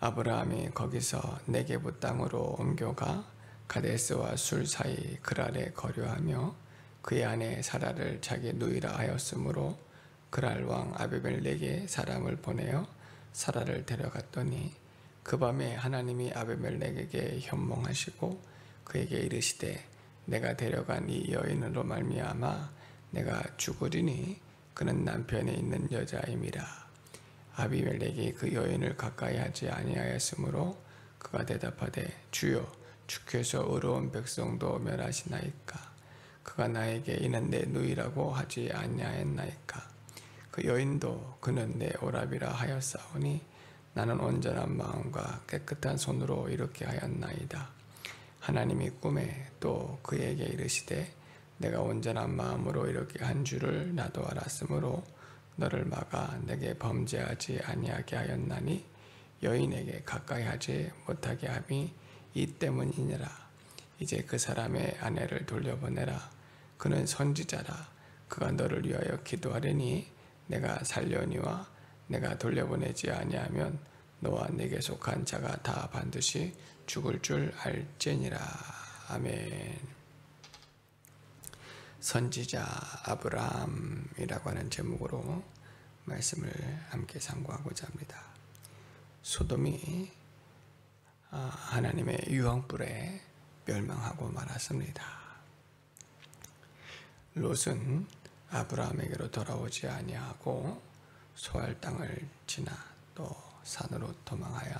아브라함이 거기서 네게부 땅으로 옮겨가 가데스와 술 사이 그랄에 거류하며 그의 아내 사라를 자기 누이라 하였으므로 그랄 왕 아비멜렉에 사람을 보내어 사라를 데려갔더니 그 밤에 하나님이 아비멜렉에게 현몽하시고 그에게 이르시되 내가 데려간 이 여인으로 말미암아 내가 죽으리니 그는 남편이 있는 여자임이라. 아비멜렉이 그 여인을 가까이 하지 아니하였으므로 그가 대답하되 주여 주께서 의로운 백성도 멸하시나이까. 그가 나에게 이는 내 누이라고 하지 아니하였나이까. 그 여인도 그는 내 오라비라 하였사오니 나는 온전한 마음과 깨끗한 손으로 이렇게 하였나이다. 하나님이 꿈에 또 그에게 이르시되 내가 온전한 마음으로 이렇게 한 줄을 나도 알았으므로 너를 막아 내게 범죄하지 아니하게 하였나니 여인에게 가까이 하지 못하게 함이 이 때문이니라. 이제 그 사람의 아내를 돌려보내라. 그는 선지자라. 그가 너를 위하여 기도하려니 내가 살려니와 내가 돌려보내지 아니하면 너와 네게 속한 자가 다 반드시 죽을 줄 알지니라. 아멘. 선지자 아브라함이라고 하는 제목으로 말씀을 함께 상고하고자 합니다. 소돔이 하나님의 유황불에 멸망하고 말았습니다. 롯은 아브라함에게로 돌아오지 아니하고 소알 땅을 지나 또 산으로 도망하여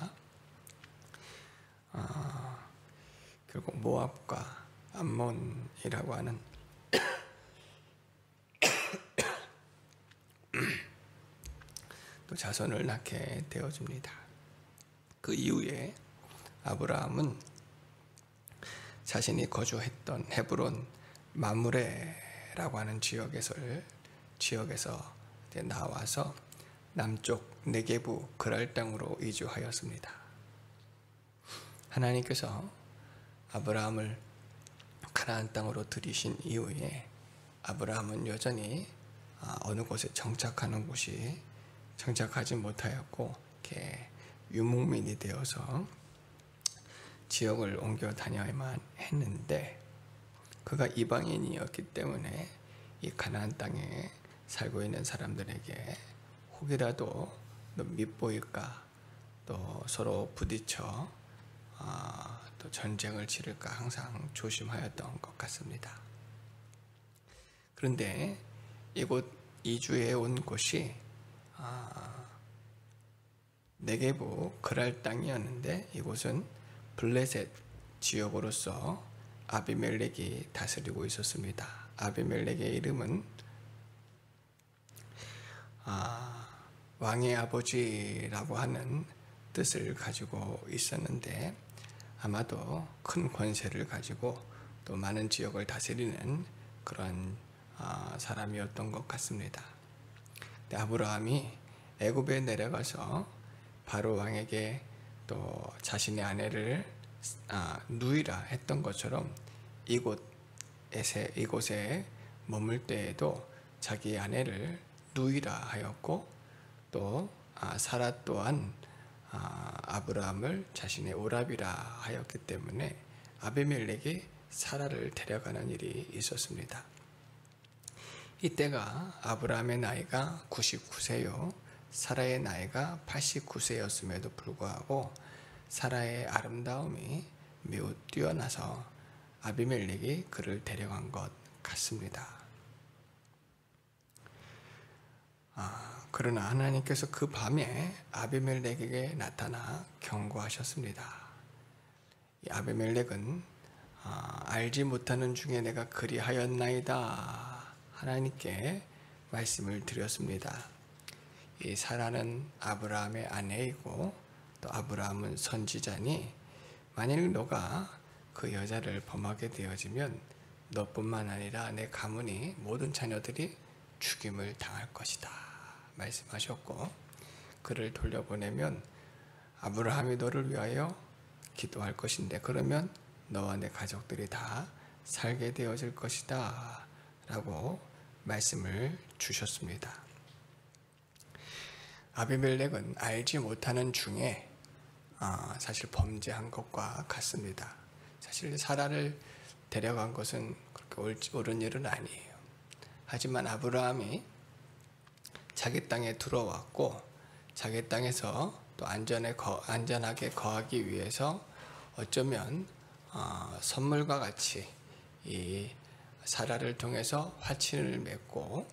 결국 모압과 암몬이라고 하는 또 자손을 낳게 되어집니다. 그 이후에 아브라함은 자신이 거주했던 헤브론 마므레라고 하는 지역에서 나와서 남쪽 네게부 그랄 땅으로 이주하였습니다. 하나님께서 아브라함을 가나안 땅으로 들이신 이후에 아브라함은 여전히 어느 곳에 정착하지 못하였고 이렇게 유목민이 되어서 지역을 옮겨 다녀야만 했는데 그가 이방인이었기 때문에 이 가나안 땅에 살고 있는 사람들에게 혹이라도 밉보일까 또 서로 부딪혀 또 전쟁을 치를까 항상 조심하였던 것 같습니다. 그런데 이곳 이주해 온 곳이 네게부 그랄 땅이었는데 이곳은 블레셋 지역으로서 아비멜렉이 다스리고 있었습니다. 아비멜렉의 이름은 왕의 아버지라고 하는 뜻을 가지고 있었는데 아마도 큰 권세를 가지고 또 많은 지역을 다스리는 그런 사람이었던 것 같습니다. 아브라함이 애굽에 내려가서 바로 왕에게 또 자신의 아내를 누이라 했던 것처럼 이곳에 머물 때에도 자기 아내를 누이라 하였고 또 사라 또한 아브라함을 자신의 오라비라 하였기 때문에 아비멜렉이 사라를 데려가는 일이 있었습니다. 이때가 아브라함의 나이가 99세요 사라의 나이가 89세였음에도 불구하고 사라의 아름다움이 매우 뛰어나서 아비멜렉이 그를 데려간 것 같습니다. 그러나 하나님께서 그 밤에 아비멜렉에게 나타나 경고하셨습니다. 이 아비멜렉은 알지 못하는 중에 내가 그리하였나이다 하나님께 말씀을 드렸습니다. 이 사라는 아브라함의 아내이고 또 아브라함은 선지자니 만일 너가 그 여자를 범하게 되어지면 너뿐만 아니라 내 가문이 모든 자녀들이 죽임을 당할 것이다 말씀하셨고 그를 돌려보내면 아브라함이 너를 위하여 기도할 것인데 그러면 너와 내 가족들이 다 살게 되어질 것이다 라고 말씀을 주셨습니다. 아비멜렉은 알지 못하는 중에 사실 범죄한 것과 같습니다. 사실 사라를 데려간 것은 그렇게 옳은 일은 아니에요. 하지만 아브라함이 자기 땅에 들어왔고 자기 땅에서 또 안전하게 거하기 위해서 어쩌면 선물과 같이 이 사라를 통해서 화친을 맺고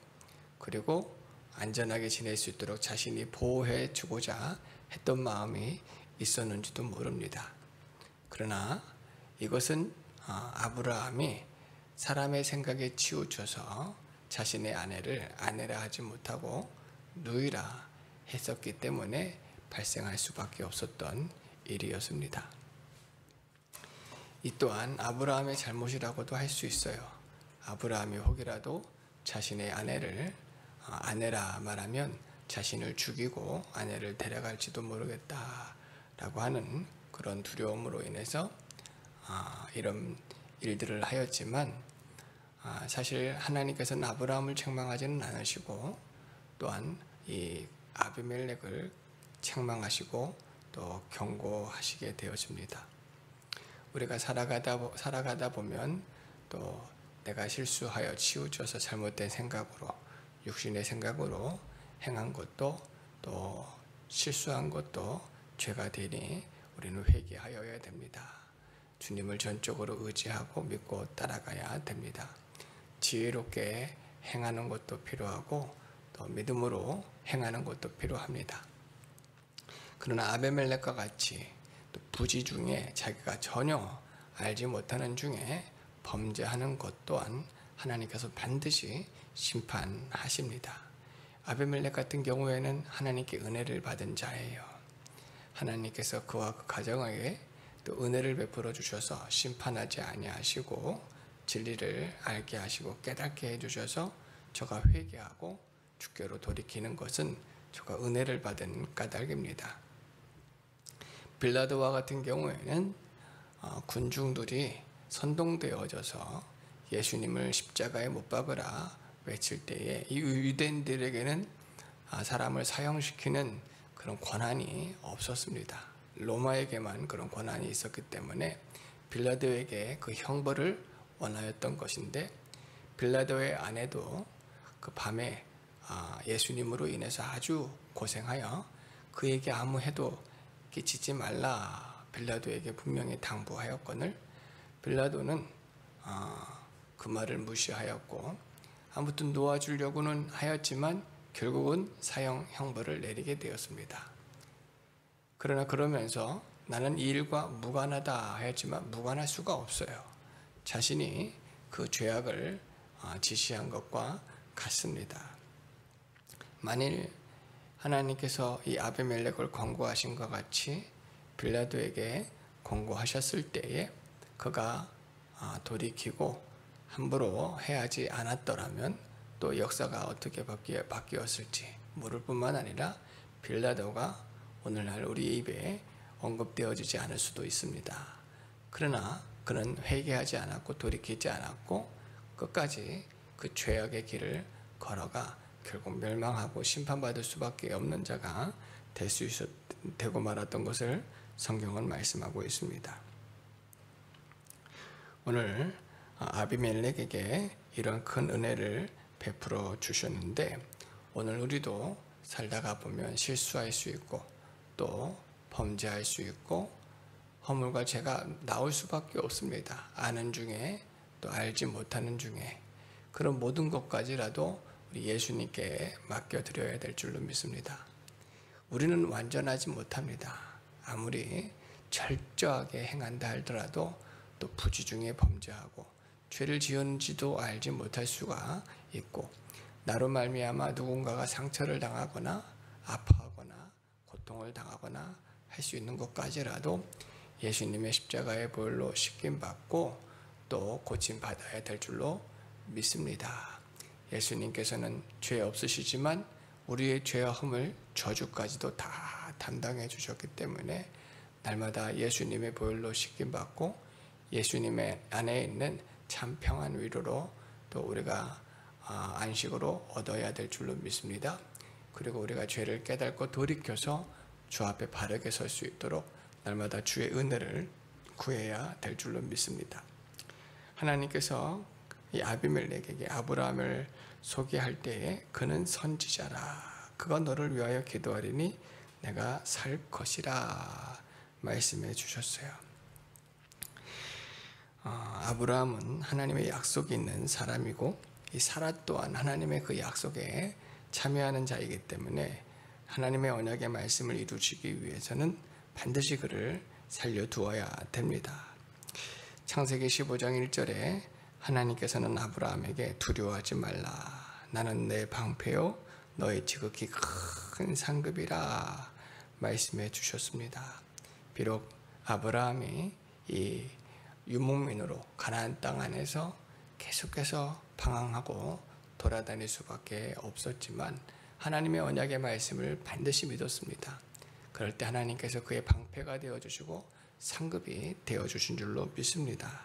그리고 안전하게 지낼 수 있도록 자신이 보호해 주고자 했던 마음이 있었는지도 모릅니다. 그러나 이것은 아브라함이 사람의 생각에 치우쳐서 자신의 아내를 아내라 하지 못하고 누이라 했었기 때문에 발생할 수밖에 없었던 일이었습니다. 이 또한 아브라함의 잘못이라고도 할 수 있어요. 아브라함이 혹이라도 자신의 아내를 아내라 말하면 자신을 죽이고 아내를 데려갈지도 모르겠다라고 하는 그런 두려움으로 인해서 이런 일들을 하였지만 사실 하나님께서는 아브라함을 책망하지는 않으시고 또한 이 아비멜렉을 책망하시고 또 경고하시게 되어집니다. 우리가 살아가다 보면 또 내가 실수하여 치우쳐서 잘못된 생각으로 육신의 생각으로 행한 것도 또 실수한 것도 죄가 되니 우리는 회개하여야 됩니다. 주님을 전적으로 의지하고 믿고 따라가야 됩니다. 지혜롭게 행하는 것도 필요하고 또 믿음으로 행하는 것도 필요합니다. 그러나 아비멜렉과 같이 또 부지 중에 자기가 전혀 알지 못하는 중에 범죄하는 것 또한 하나님께서 반드시 심판하십니다. 아비멜렉 같은 경우에는 하나님께 은혜를 받은 자예요. 하나님께서 그와 그 가정에게 또 은혜를 베풀어 주셔서 심판하지 아니하시고 진리를 알게 하시고 깨닫게 해주셔서 저가 회개하고 주께로 돌이키는 것은 저가 은혜를 받은 까닭입니다. 빌라도와 같은 경우에는 군중들이 선동되어져서 예수님을 십자가에 못 박으라 외칠 때에 이 유대인들에게는 사람을 사형시키는 그런 권한이 없었습니다. 로마에게만 그런 권한이 있었기 때문에 빌라도에게 그 형벌을 원하였던 것인데 빌라도의 아내도 그 밤에 예수님으로 인해서 아주 고생하여 그에게 아무 해도 끼치지 말라 빌라도에게 분명히 당부하였거늘 빌라도는 그 말을 무시하였고 아무튼 놓아주려고는 하였지만 결국은 사형 형벌을 내리게 되었습니다. 그러나 그러면서 나는 이 일과 무관하다 하였지만 무관할 수가 없어요. 자신이 그 죄악을 지시한 것과 같습니다. 만일 하나님께서 이 아비멜렉을 권고하신 것 같이 빌라도에게 권고하셨을 때에 그가 돌이키고 함부로 해하지 않았더라면 또 역사가 어떻게 바뀌었을지 모를 뿐만 아니라 빌라도가 오늘날 우리 입에 언급되어지지 않을 수도 있습니다. 그러나 그는 회개하지 않았고 돌이키지 않았고 끝까지 그 죄악의 길을 걸어가 결국 멸망하고 심판받을 수밖에 없는 자가 되고 말았던 것을 성경은 말씀하고 있습니다. 오늘 아비멜렉에게 이런 큰 은혜를 베풀어 주셨는데 오늘 우리도 살다가 보면 실수할 수 있고 또 범죄할 수 있고 허물과 죄가 나올 수밖에 없습니다. 아는 중에 또 알지 못하는 중에 그런 모든 것까지라도 우리 예수님께 맡겨드려야 될 줄로 믿습니다. 우리는 완전하지 못합니다. 아무리 철저하게 행한다 하더라도 또 부지 중에 범죄하고 죄를 지었는지도 알지 못할 수가 있고 나로 말미암아 누군가가 상처를 당하거나 아파하거나 고통을 당하거나 할 수 있는 것까지라도 예수님의 십자가의 보혈로 씻김받고 또 고침받아야 될 줄로 믿습니다. 예수님께서는 죄 없으시지만 우리의 죄와 허물 저주까지도 다 담당해 주셨기 때문에 날마다 예수님의 보혈로 씻김받고 예수님의 안에 있는 참 평안 위로로 또 우리가 안식으로 얻어야 될 줄로 믿습니다. 그리고 우리가 죄를 깨닫고 돌이켜서 주 앞에 바르게 설 수 있도록 날마다 주의 은혜를 구해야 될 줄로 믿습니다. 하나님께서 이 아비멜렉에게 아브라함을 소개할 때에 그는 선지자라, 그가 너를 위하여 기도하리니 내가 살 것이라 말씀해 주셨어요. 아브라함은 하나님의 약속이 있는 사람이고 이 사라 또한 하나님의 그 약속에 참여하는 자이기 때문에 하나님의 언약의 말씀을 이루시기 위해서는 반드시 그를 살려두어야 됩니다. 창세기 15장 1절에 하나님께서는 아브라함에게 두려워하지 말라, 나는 내 방패요 너의 지극히 큰 상급이라 말씀해 주셨습니다. 비록 아브라함이 이 유목민으로 가나안 땅 안에서 계속해서 방황하고 돌아다닐 수밖에 없었지만 하나님의 언약의 말씀을 반드시 믿었습니다. 그럴 때 하나님께서 그의 방패가 되어주시고 상급이 되어주신 줄로 믿습니다.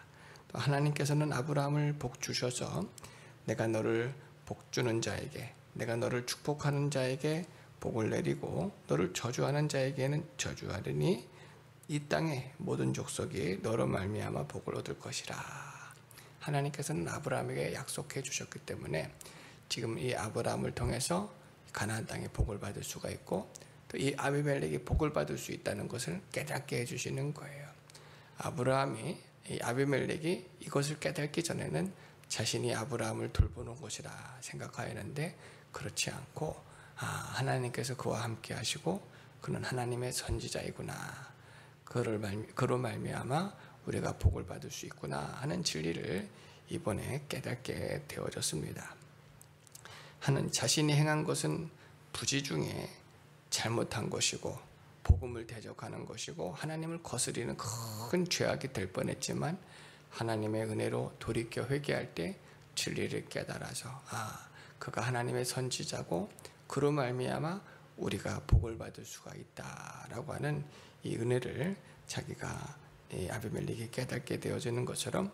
또 하나님께서는 아브라함을 복 주셔서 내가 너를 복 주는 자에게, 내가 너를 축복하는 자에게 복을 내리고 너를 저주하는 자에게는 저주하리니 이 땅의 모든 족속이 너로 말미암아 복을 얻을 것이라. 하나님께서는 아브라함에게 약속해 주셨기 때문에 지금 이 아브라함을 통해서 가나안 땅에 복을 받을 수가 있고 또 이 아비멜렉이 복을 받을 수 있다는 것을 깨닫게 해주시는 거예요. 아브라함이, 이 아비멜렉이 이것을 깨닫기 전에는 자신이 아브라함을 돌보는 것이라 생각하였는데 그렇지 않고 하나님께서 그와 함께 하시고 그는 하나님의 선지자이구나, 그로 말미암아 우리가 복을 받을 수 있구나 하는 진리를 이번에 깨닫게 되어졌습니다. 자신이 행한 것은 부지 중에 잘못한 것이고 복음을 대적하는 것이고 하나님을 거스리는 큰 죄악이 될 뻔했지만 하나님의 은혜로 돌이켜 회개할 때 진리를 깨달아서 그가 하나님의 선지자고 그로 말미암아 우리가 복을 받을 수가 있다라고 하는 이 은혜를 자기가 아비멜렉이 깨닫게 되어지는 것처럼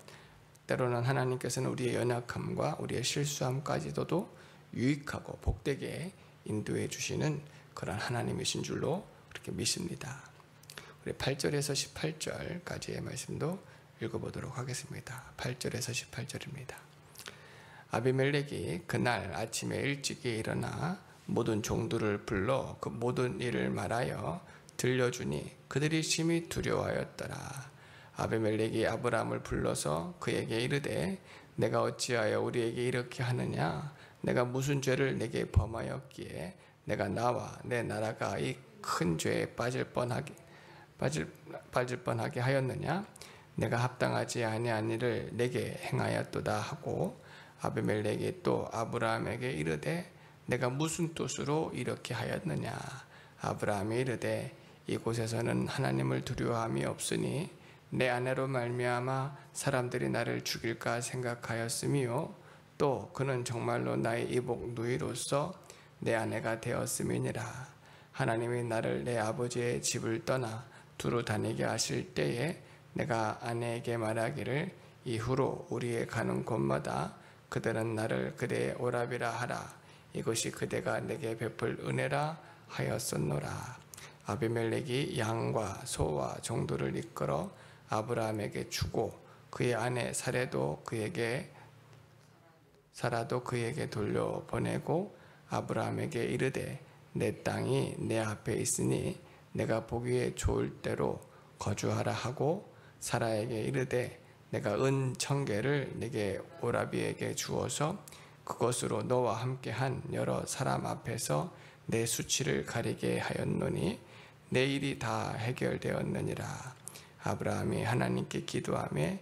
때로는 하나님께서는 우리의 연약함과 우리의 실수함까지도 유익하고 복되게 인도해 주시는 그런 하나님이신 줄로 그렇게 믿습니다. 우리 8절에서 18절까지의 말씀도 읽어보도록 하겠습니다. 8절에서 18절입니다. 아비멜렉이 그날 아침에 일찍이 일어나 모든 종들을 불러 그 모든 일을 말하여 들려주니 그들이 심히 두려워하였더라. 아비멜렉이 아브라함을 불러서 그에게 이르되 내가 어찌하여 우리에게 이렇게 하느냐? 내가 무슨 죄를 내게 범하였기에 내가 나와 내 나라가 이 큰 죄에 빠질 뻔하게 하였느냐? 내가 합당하지 아니한 일을 내게 행하였도다 하고 아비멜렉이 또 아브라함에게 이르되 내가 무슨 뜻으로 이렇게 하였느냐? 아브라함이 이르되 이곳에서는 하나님을 두려워함이 없으니 내 아내로 말미암아 사람들이 나를 죽일까 생각하였으며 또 그는 정말로 나의 이복 누이로서 내 아내가 되었음이니라. 하나님이 나를 내 아버지의 집을 떠나 두루 다니게 하실 때에 내가 아내에게 말하기를 이후로 우리의 가는 곳마다 그들은 나를 그대의 오라비라 하라. 이것이 그대가 내게 베풀 은혜라 하였었노라. 아비멜렉이 양과 소와 종들을 이끌어 아브라함에게 주고 그의 아내 사라도 그에게 돌려보내고 아브라함에게 이르되 내 땅이 내 앞에 있으니 내가 보기에 좋을 대로 거주하라 하고 사라에게 이르되 내가 은 1000개를 내게 오라비에게 주어서 그것으로 너와 함께한 여러 사람 앞에서 내 수치를 가리게 하였노니 내 일이 다 해결되었느니라. 아브라함이 하나님께 기도하며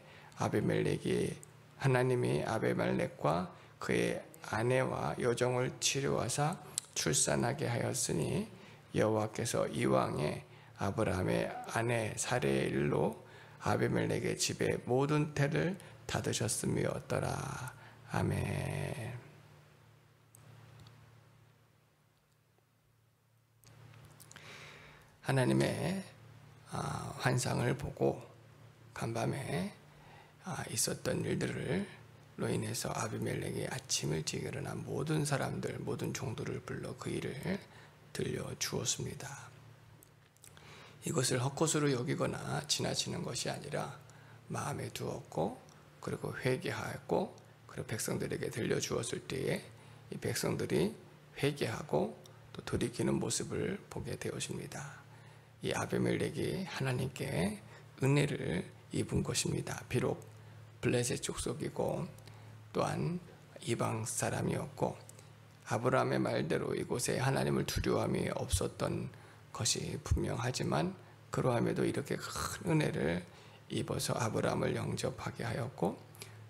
하나님이 아비멜렉과 그의 아내와 여종을 치료하사 출산하게 하였으니 여호와께서 이왕에 아브라함의 아내 사레의 일로 아비멜렉의 집의 모든 태를 닫으셨음이었더라. 아멘. 하나님의 환상을 보고 간밤에 있었던 일들로 인해서 아비멜렉이 아침 일찍 일어나 모든 사람들, 모든 종들을 불러 그 일을 들려주었습니다. 이것을 헛것으로 여기거나 지나치는 것이 아니라 마음에 두었고, 그리고 회개하였고, 그리고 백성들에게 들려주었을 때에 이 백성들이 회개하고 또 돌이키는 모습을 보게 되었습니다. 이 아비멜렉이 하나님께 은혜를 입은 것입니다. 비록 블레셋 족속이고 또한 이방 사람이었고, 아브라함의 말대로 이곳에 하나님을 두려움이 없었던 것이 분명하지만, 그러함에도 이렇게 큰 은혜를 입어서 아브라함을 영접하게 하였고,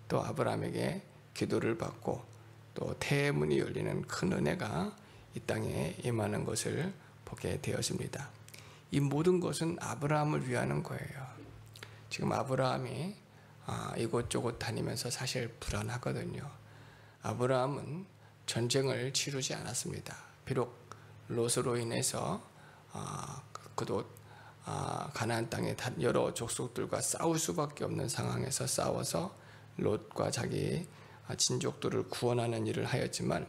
또 아브라함에게 기도를 받고 또 태의 문이 열리는 큰 은혜가 이 땅에 임하는 것을 보게 되었습니다. 이 모든 것은 아브라함을 위하는 거예요. 지금 아브라함이 이곳저곳 다니면서 사실 불안하거든요. 아브라함은 전쟁을 치르지 않았습니다. 비록 롯으로 인해서 그도 가나안 땅의 여러 족속들과 싸울 수밖에 없는 상황에서 싸워서 롯과 자기 친족들을 구원하는 일을 하였지만,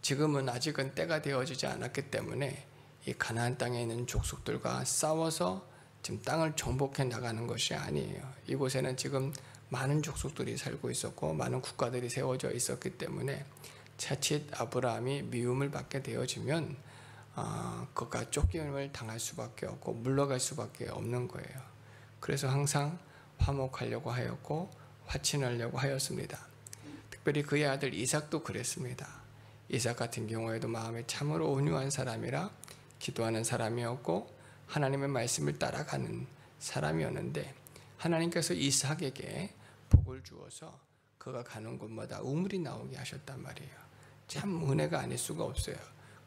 지금은 아직은 때가 되어지지 않았기 때문에 이 가나안 땅에 있는 족속들과 싸워서 지금 땅을 정복해 나가는 것이 아니에요. 이곳에는 지금 많은 족속들이 살고 있었고 많은 국가들이 세워져 있었기 때문에 자칫 아브라함이 미움을 받게 되어지면 그가 쫓김을 당할 수밖에 없고 물러갈 수밖에 없는 거예요. 그래서 항상 화목하려고 하였고 화친하려고 하였습니다. 특별히 그의 아들 이삭도 그랬습니다. 이삭 같은 경우에도 마음에 참으로 온유한 사람이라 기도하는 사람이었고 하나님의 말씀을 따라가는 사람이었는데, 하나님께서 이삭에게 복을 주어서 그가 가는 곳마다 우물이 나오게 하셨단 말이에요. 참 은혜가 아닐 수가 없어요.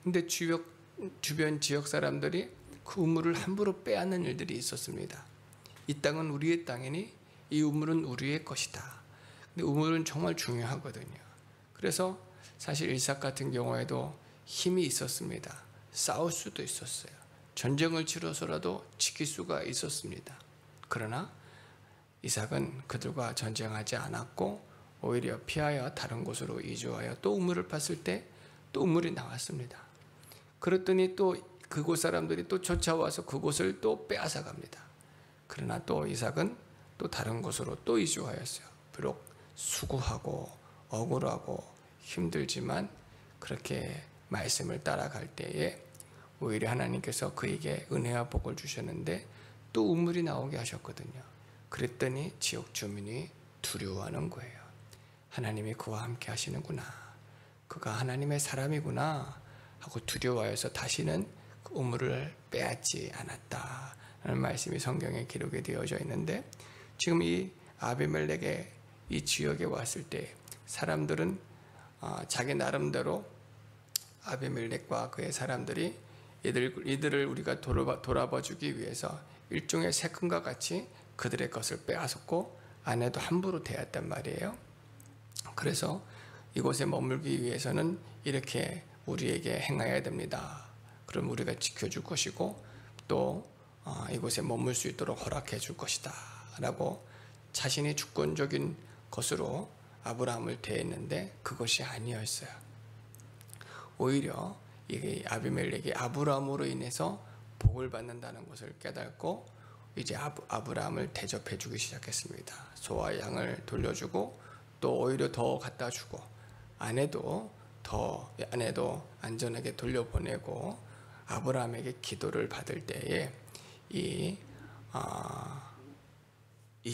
근데 주변 지역 사람들이 그 우물을 함부로 빼앗는 일들이 있었습니다. 이 땅은 우리의 땅이니 이 우물은 우리의 것이다. 근데 우물은 정말 중요하거든요. 그래서 사실 이삭 같은 경우에도 힘이 있었습니다. 싸울 수도 있었어요. 전쟁을 치러서라도 지킬 수가 있었습니다. 그러나 이삭은 그들과 전쟁하지 않았고 오히려 피하여 다른 곳으로 이주하여 또 우물을 팠을 때 또 우물이 나왔습니다. 그랬더니 또 그곳 사람들이 또 쫓아와서 그곳을 또 빼앗아 갑니다. 그러나 또 이삭은 또 다른 곳으로 또 이주하였어요. 비록 수고하고 억울하고 힘들지만 그렇게 말씀을 따라갈 때에 오히려 하나님께서 그에게 은혜와 복을 주셨는데 또 우물이 나오게 하셨거든요. 그랬더니 지역 주민이 두려워하는 거예요. 하나님이 그와 함께 하시는구나, 그가 하나님의 사람이구나 하고 두려워해서 다시는 그 우물을 빼앗지 않았다라는 말씀이 성경에 기록이 되어져 있는데, 지금 이 아비멜렉의 이 지역에 왔을 때 사람들은 자기 나름대로 아비멜렉과 그의 사람들이 이들을 우리가 돌아봐 주기 위해서 일종의 세금과 같이 그들의 것을 빼앗았고 아내도 함부로 대했단 말이에요. 그래서 이곳에 머물기 위해서는 이렇게 우리에게 행해야 됩니다. 그럼 우리가 지켜줄 것이고 또 이곳에 머물 수 있도록 허락해 줄 것이다 라고 자신이 주권적인 것으로 아브라함을 대했는데 그것이 아니었어요. 오히려 이 아비멜렉이 아브라함으로 인해서 복을 받는다는 것을 깨닫고 이제 아브라함을 대접해 주기 시작했습니다. 소와 양을 돌려주고 또 오히려 더 갖다 주고 아내도 안전하게 돌려보내고 아브라함에게 기도를 받을 때에 이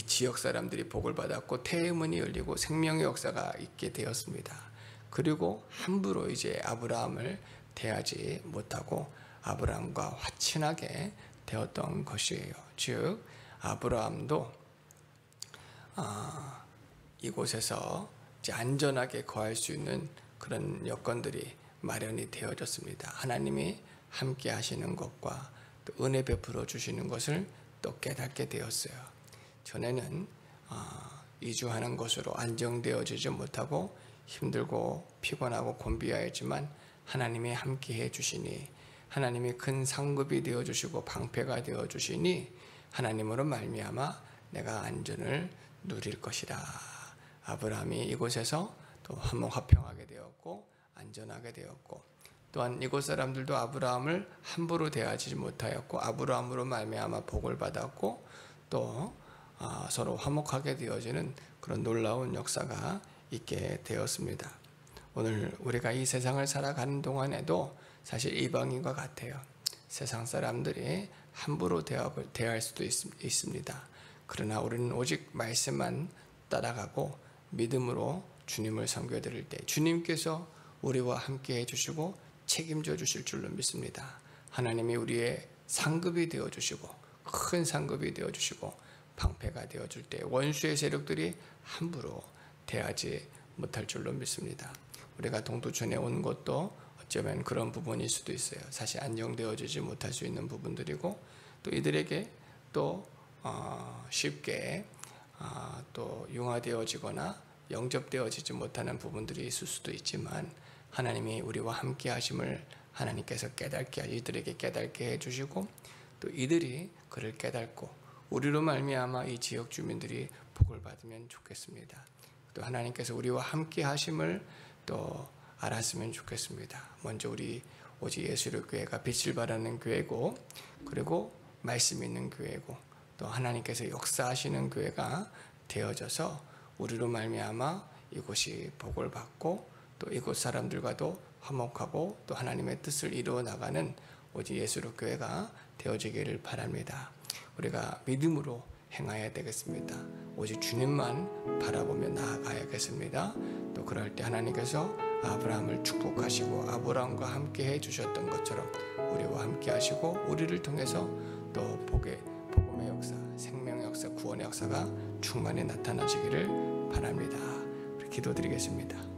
지역 사람들이 복을 받았고 태의 문이 열리고 생명의 역사가 있게 되었습니다. 그리고 함부로 이제 아브라함을 대하지 못하고 아브라함과 화친하게 되었던 것이에요. 즉 아브라함도 이곳에서 이제 안전하게 거할 수 있는 그런 여건들이 마련이 되어졌습니다. 하나님이 함께 하시는 것과 또 은혜 베풀어 주시는 것을 또 깨닫게 되었어요. 전에는 이주하는 것으로 안정되어지지 못하고 힘들고 피곤하고 곤비하였지만 하나님이 함께해 주시니, 하나님이 큰 상급이 되어 주시고 방패가 되어 주시니 하나님으로 말미암아 내가 안전을 누릴 것이다. 아브라함이 이곳에서 또 화평하게 되었고 안전하게 되었고 또한 이곳 사람들도 아브라함을 함부로 대하지 못하였고 아브라함으로 말미암아 복을 받았고 또 서로 화목하게 되어지는 그런 놀라운 역사가 있게 되었습니다. 오늘 우리가 이 세상을 살아가는 동안에도 사실 이방인과 같아요. 세상 사람들이 함부로 대할 수도 있습니다. 그러나 우리는 오직 말씀만 따라가고 믿음으로 주님을 섬겨드릴 때 주님께서 우리와 함께 해주시고 책임져 주실 줄로 믿습니다. 하나님이 우리의 상급이 되어주시고 큰 상급이 되어주시고 방패가 되어줄 때 원수의 세력들이 함부로 대하지 못할 줄로 믿습니다. 우리가 동두천에 온 것도 어쩌면 그런 부분일 수도 있어요. 사실 안정되어지지 못할 수 있는 부분들이고 또 이들에게 또 쉽게 또 융화되어지거나 영접되어지지 못하는 부분들이 있을 수도 있지만 하나님이 우리와 함께 하심을 하나님께서 이들에게 깨닫게 해주시고 또 이들이 그를 깨닫고 우리로 말미암아 이 지역 주민들이 복을 받으면 좋겠습니다. 또 하나님께서 우리와 함께 하심을 또 알았으면 좋겠습니다. 먼저 우리 오직 예수의 교회가 빛을 발하는 교회고 그리고 말씀 있는 교회고 또 하나님께서 역사하시는 교회가 되어져서 우리로 말미암아 이곳이 복을 받고 또 이곳 사람들과도 화목하고 또 하나님의 뜻을 이루어 나가는 오직 예수의 교회가 되어지기를 바랍니다. 우리가 믿음으로 행해야 되겠습니다. 오직 주님만 바라보며 나아가야겠습니다. 또 그럴 때 하나님께서 아브라함을 축복하시고 아브라함과 함께 해주셨던 것처럼 우리와 함께 하시고 우리를 통해서 또 복음의 역사, 생명의 역사, 구원의 역사가 충만히 나타나시기를 바랍니다. 우리 기도드리겠습니다.